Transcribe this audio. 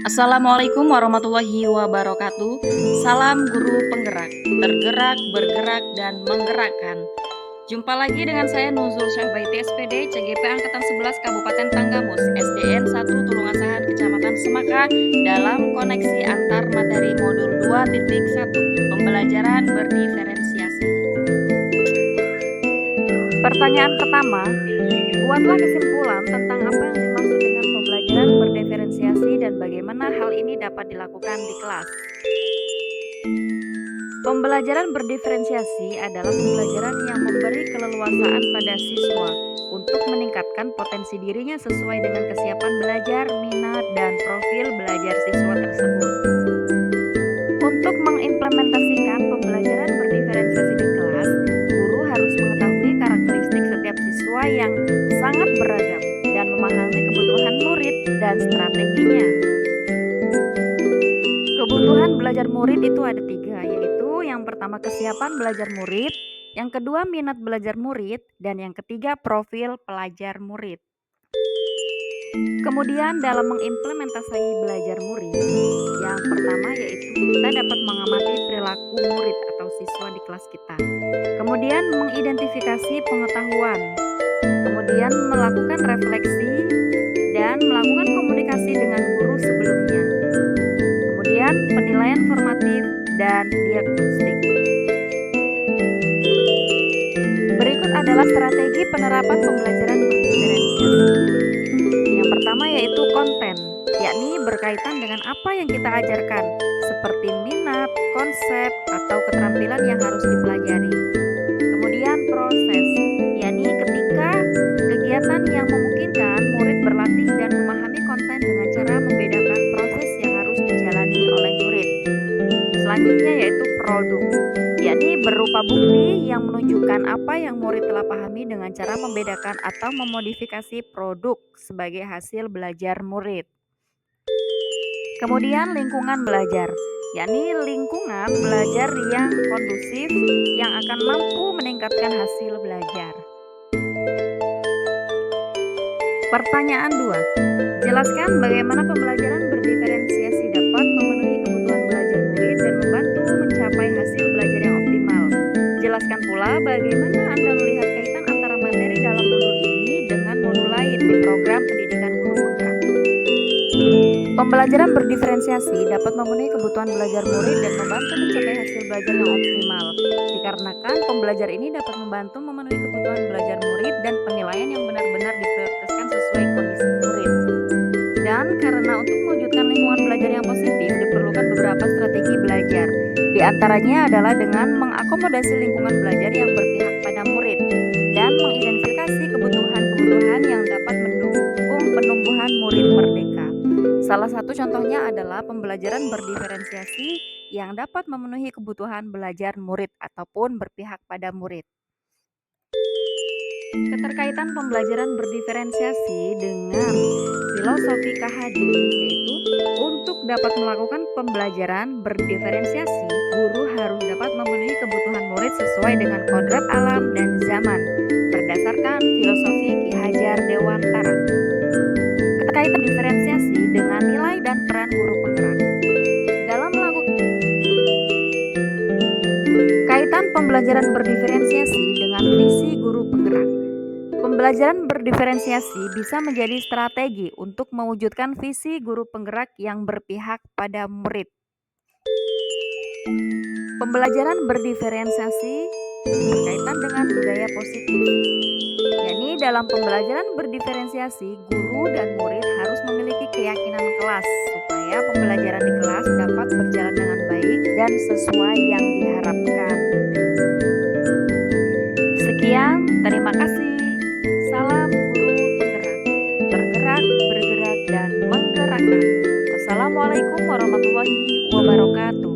Assalamualaikum warahmatullahi wabarakatuh. Salam guru penggerak, tergerak, bergerak, dan menggerakkan. Jumpa lagi dengan saya Nuzul Syahbaiti SPD, CGP Angkatan 11 Kabupaten Tanggamus, SDN 1 Tulungasahan, Kecamatan Semaka, dalam koneksi antar materi modul 2.1, pembelajaran berdiferensiasi. Pertanyaan pertama, buatlah kesimpulan tentang apa yang dimaksud dengan pembelajaran berdiferensiasi dan bagaimana hal ini dapat dilakukan di kelas. Pembelajaran berdiferensiasi adalah pembelajaran yang memberi keleluasaan pada siswa untuk meningkatkan potensi dirinya sesuai dengan kesiapan belajar, minat, dan profil belajar siswa tersebut. Untuk mengimplementasikan pembelajaran berdiferensiasi di kelas, guru harus mengetahui karakteristik setiap siswa yang sangat beragam dan memahami kebutuhan murid dan strateginya. Kebutuhan belajar murid itu ada 3, yaitu yang pertama kesiapan belajar murid, yang kedua minat belajar murid, dan yang ketiga profil pelajar murid. Kemudian dalam mengimplementasi belajar murid, yang pertama yaitu kita dapat mengamati perilaku murid atau siswa di kelas kita. Kemudian mengidentifikasi pengetahuan, kemudian melakukan refleksi dan melakukan komunikasi dengan guru sebelumnya. Kemudian penilaian formatif dan diagnostik. Berikut adalah strategi penerapan pembelajaran berdiferensiasi. Yang pertama yaitu konten, yakni berkaitan dengan apa yang kita ajarkan, seperti minat, konsep, atau keterampilan yang harus dipelajari. Kemudian proses, yakni ketika kegiatan yang memungkinkan murid berlatih dan memahami konten dengan cara membedakan proses yang harus dijalani oleh murid. Selanjutnya yaitu produk, yakni berupa bukti yang menunjukkan apa yang murid telah pahami dengan cara membedakan atau memodifikasi produk sebagai hasil belajar murid. Kemudian lingkungan belajar, yakni lingkungan belajar yang kondusif yang akan mampu meningkatkan hasil belajar. Pertanyaan 2. Jelaskan bagaimana pembelajaran berdiferensiasi dapat memenuhi kebutuhan belajar murid dan membantu mencapai hasil belajar yang optimal. Jelaskan pula bagaimana Anda melihat kaitan antara materi dalam modul ini dengan modul lain di program pendidikan guru penggerak. Pembelajaran berdiferensiasi dapat memenuhi kebutuhan belajar murid dan membantu mencapai hasil belajar yang optimal. Dikarenakan pembelajar ini dapat membantu memenuhi kebutuhan belajar murid dan penilaian yang benar-benar diprioritaskan sesuai kondisi murid. Dan karena untuk mewujudkan lingkungan belajar yang positif diperlukan beberapa strategi belajar. Di antaranya adalah dengan mengakomodasi lingkungan belajar yang berpihak pada murid dan mengidentifikasi kebutuhan-kebutuhan yang dapat mendukung penumbuhan murid merdeka. Salah satu contohnya adalah pembelajaran berdiferensiasi yang dapat memenuhi kebutuhan belajar murid ataupun berpihak pada murid. Keterkaitan pembelajaran berdiferensiasi dengan filosofi KHD yaitu untuk dapat melakukan pembelajaran berdiferensiasi, guru harus dapat memenuhi kebutuhan murid sesuai dengan kodrat alam dan zaman berdasarkan filosofi Ki Hajar Dewantara. Keterkaitan diferensiasi dengan nilai dan peran guru penggerak. Dalam melakukan kaitan pembelajaran berdiferensiasi dengan visi guru penggerak. Pembelajaran berdiferensiasi bisa menjadi strategi untuk mewujudkan visi guru penggerak yang berpihak pada murid. Pembelajaran berdiferensiasi berkaitan dengan budaya positif, yakni dalam pembelajaran berdiferensiasi, guru dan murid harus memiliki keyakinan kelas supaya pembelajaran di kelas dapat berjalan dengan baik dan sesuai yang diharapkan. Sekian, terima kasih. Salam guru penggerak, tergerak, bergerak, dan menggerakkan. Wassalamualaikum warahmatullahi wabarakatuh.